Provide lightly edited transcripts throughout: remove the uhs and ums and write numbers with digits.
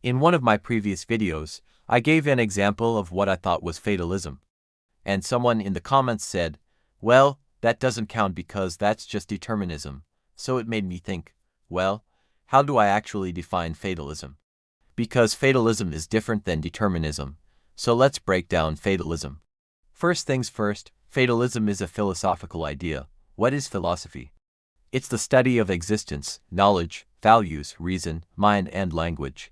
In one of my previous videos, I gave an example of what I thought was fatalism. And someone in the comments said, well, that doesn't count because that's just determinism. So it made me think, well, how do I actually define fatalism? Because fatalism is different than determinism. So let's break down fatalism. First things first, fatalism is a philosophical idea. What is philosophy? It's the study of existence, knowledge, values, reason, mind, and language.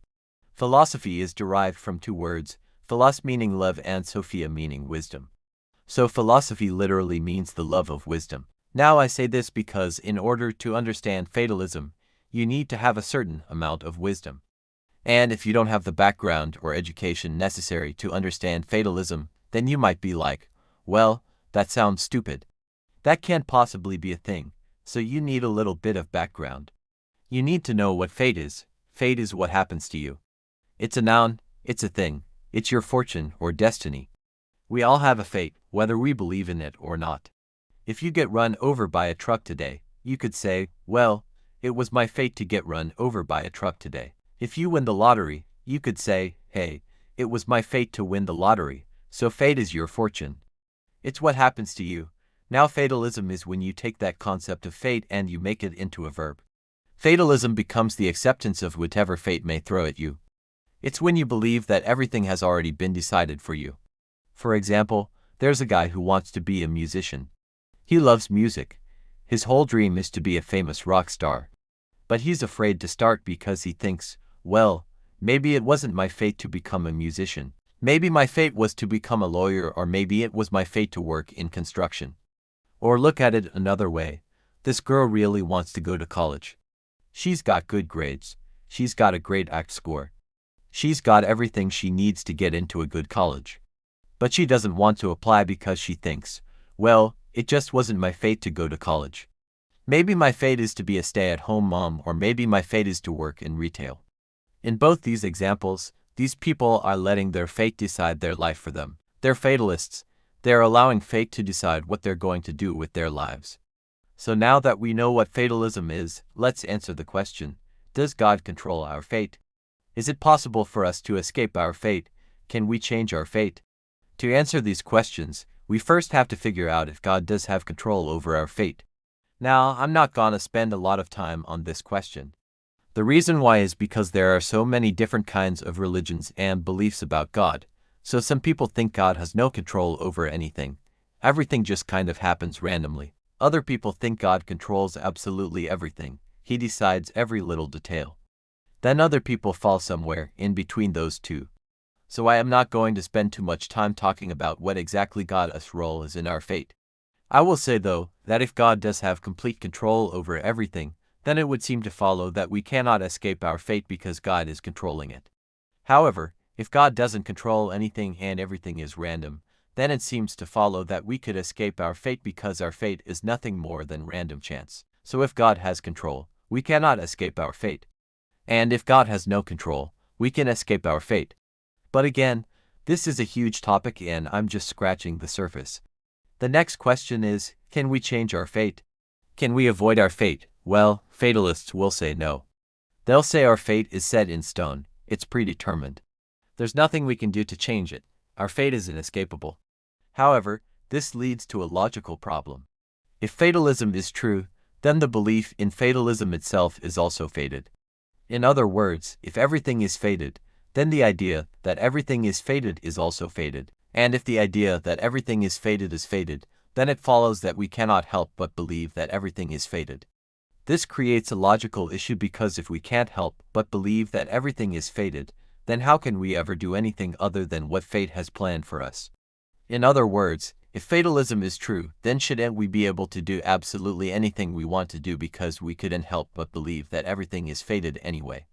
Philosophy is derived from two words, philos meaning love and sophia meaning wisdom. So philosophy literally means the love of wisdom. Now I say this because in order to understand fatalism, you need to have a certain amount of wisdom. And if you don't have the background or education necessary to understand fatalism, then you might be like, well, that sounds stupid. That can't possibly be a thing, so you need a little bit of background. You need to know what fate is. Fate is what happens to you. It's a noun, it's a thing, it's your fortune or destiny. We all have a fate, whether we believe in it or not. If you get run over by a truck today, you could say, well, it was my fate to get run over by a truck today. If you win the lottery, you could say, hey, it was my fate to win the lottery, so fate is your fortune. It's what happens to you. Now fatalism is when you take that concept of fate and you make it into a verb. Fatalism becomes the acceptance of whatever fate may throw at you. It's when you believe that everything has already been decided for you. For example, there's a guy who wants to be a musician. He loves music. His whole dream is to be a famous rock star. But he's afraid to start because he thinks, well, maybe it wasn't my fate to become a musician. Maybe my fate was to become a lawyer, or maybe it was my fate to work in construction. Or look at it another way. This girl really wants to go to college. She's got good grades. She's got a great ACT score. She's got everything she needs to get into a good college. But she doesn't want to apply because she thinks, well, it just wasn't my fate to go to college. Maybe my fate is to be a stay-at-home mom, or maybe my fate is to work in retail. In both these examples, these people are letting their fate decide their life for them. They're fatalists. They're allowing fate to decide what they're going to do with their lives. So now that we know what fatalism is, let's answer the question, does God control our fate? Is it possible for us to escape our fate? Can we change our fate? To answer these questions, we first have to figure out if God does have control over our fate. Now, I'm not gonna spend a lot of time on this question. The reason why is because there are so many different kinds of religions and beliefs about God. So some people think God has no control over anything. Everything just kind of happens randomly. Other people think God controls absolutely everything. He decides every little detail. Then other people fall somewhere in between those two. So I am not going to spend too much time talking about what exactly God's role is in our fate. I will say though, that if God does have complete control over everything, then it would seem to follow that we cannot escape our fate because God is controlling it. However, if God doesn't control anything and everything is random, then it seems to follow that we could escape our fate because our fate is nothing more than random chance. So if God has control, we cannot escape our fate. And if God has no control, we can escape our fate. But again, this is a huge topic and I'm just scratching the surface. The next question is, can we change our fate? Can we avoid our fate? Well, fatalists will say no. They'll say our fate is set in stone, it's predetermined. There's nothing we can do to change it. Our fate is inescapable. However, this leads to a logical problem. If fatalism is true, then the belief in fatalism itself is also fated. In other words, if everything is fated, then the idea that everything is fated is also fated. And if the idea that everything is fated, then it follows that we cannot help but believe that everything is fated. This creates a logical issue because if we can't help but believe that everything is fated, then how can we ever do anything other than what fate has planned for us? In other words, if fatalism is true, then shouldn't we be able to do absolutely anything we want to do because we couldn't help but believe that everything is fated anyway?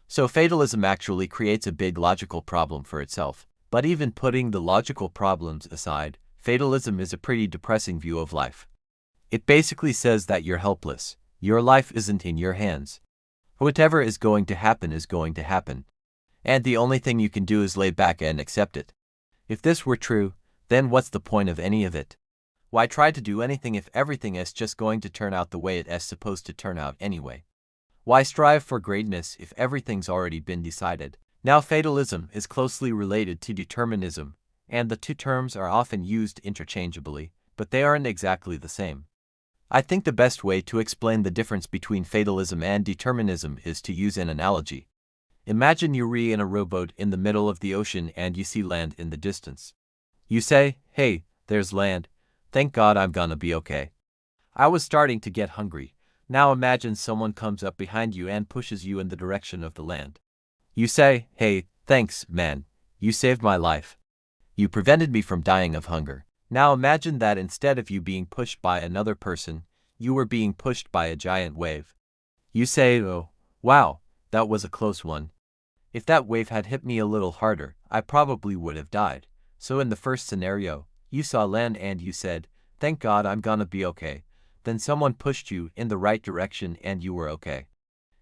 So fatalism actually creates a big logical problem for itself. But even putting the logical problems aside, fatalism is a pretty depressing view of life. It basically says that you're helpless. Your life isn't in your hands. Whatever is going to happen is going to happen. And the only thing you can do is lay back and accept it. If this were true, then what's the point of any of it? Why try to do anything if everything is just going to turn out the way it is supposed to turn out anyway? Why strive for greatness if everything's already been decided? Now, fatalism is closely related to determinism, and the two terms are often used interchangeably, but they aren't exactly the same. I think the best way to explain the difference between fatalism and determinism is to use an analogy. Imagine you're in a rowboat in the middle of the ocean and you see land in the distance. You say, "Hey, there's land. Thank God I'm gonna be okay." I was starting to get hungry. Now imagine someone comes up behind you and pushes you in the direction of the land. You say, "Hey, thanks, man. You saved my life. You prevented me from dying of hunger." Now imagine that instead of you being pushed by another person, you were being pushed by a giant wave. You say, "Oh, wow, that was a close one. If that wave had hit me a little harder, I probably would have died." So in the first scenario, you saw land and you said, "Thank God I'm gonna be okay." Then someone pushed you in the right direction and you were okay.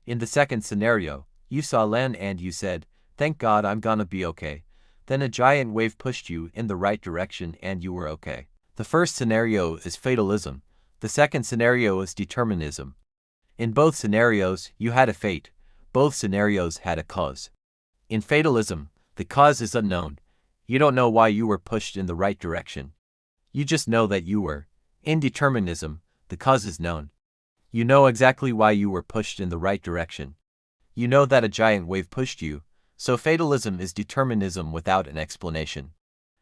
In the second scenario, you saw land and you said, "Thank God I'm gonna be okay." Then a giant wave pushed you in the right direction and you were okay. The first scenario is fatalism. The second scenario is determinism. In both scenarios, you had a fate. Both scenarios had a cause. In fatalism, the cause is unknown. You don't know why you were pushed in the right direction. You just know that you were. In determinism, the cause is known. You know exactly why you were pushed in the right direction. You know that a giant wave pushed you, so fatalism is determinism without an explanation.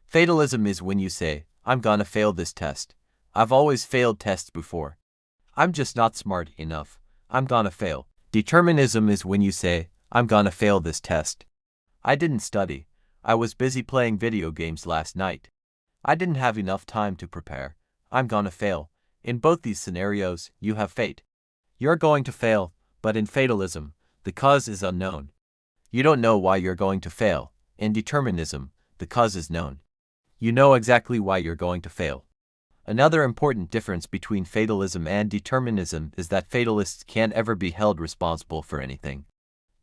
Fatalism is when you say, "I'm gonna fail this test. I've always failed tests before. I'm just not smart enough. I'm gonna fail." Determinism is when you say, "I'm gonna fail this test. I didn't study. I was busy playing video games last night. I didn't have enough time to prepare. I'm gonna fail." In both these scenarios, you have fate. You're going to fail, but in fatalism, the cause is unknown. You don't know why you're going to fail. In determinism, the cause is known. You know exactly why you're going to fail. Another important difference between fatalism and determinism is that fatalists can't ever be held responsible for anything.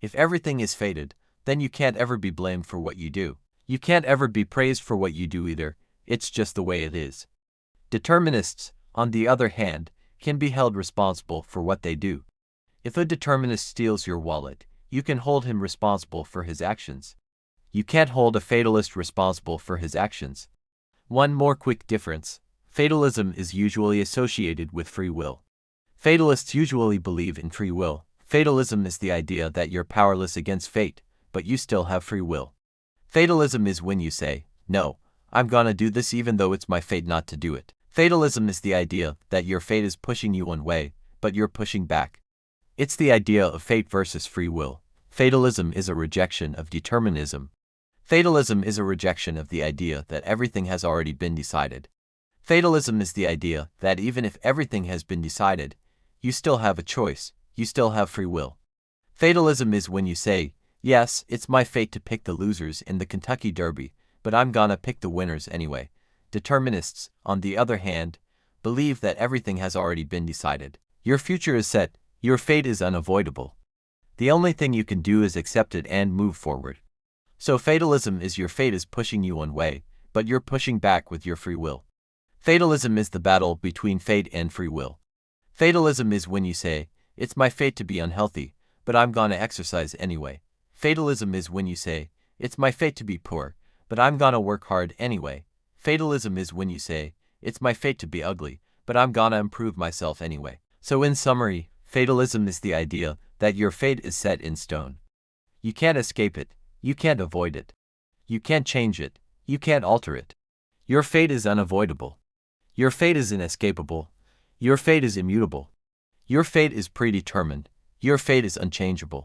If everything is fated, then you can't ever be blamed for what you do. You can't ever be praised for what you do either. It's just the way it is. Determinists, on the other hand, can be held responsible for what they do. If a determinist steals your wallet, you can hold him responsible for his actions. You can't hold a fatalist responsible for his actions. One more quick difference: fatalism is usually associated with free will. Fatalists usually believe in free will. Fatalism is the idea that you're powerless against fate, but you still have free will. Fatalism is when you say, "No, I'm gonna do this even though it's my fate not to do it." Fatalism is the idea that your fate is pushing you one way, but you're pushing back. It's the idea of fate versus free will. Fatalism is a rejection of determinism. Fatalism is a rejection of the idea that everything has already been decided. Fatalism is the idea that even if everything has been decided, you still have a choice, you still have free will. Fatalism is when you say, "Yes, it's my fate to pick the losers in the Kentucky Derby, but I'm gonna pick the winners anyway." Determinists, on the other hand, believe that everything has already been decided. Your future is set, your fate is unavoidable. The only thing you can do is accept it and move forward. So fatalism is your fate is pushing you one way, but you're pushing back with your free will. Fatalism is the battle between fate and free will. Fatalism is when you say, "It's my fate to be unhealthy, but I'm gonna exercise anyway." Fatalism is when you say, "It's my fate to be poor, but I'm gonna work hard anyway." Fatalism is when you say, "It's my fate to be ugly, but I'm gonna improve myself anyway." So in summary, fatalism is the idea that your fate is set in stone. You can't escape it, you can't avoid it. You can't change it, you can't alter it. Your fate is unavoidable. Your fate is inescapable. Your fate is immutable. Your fate is predetermined. Your fate is unchangeable.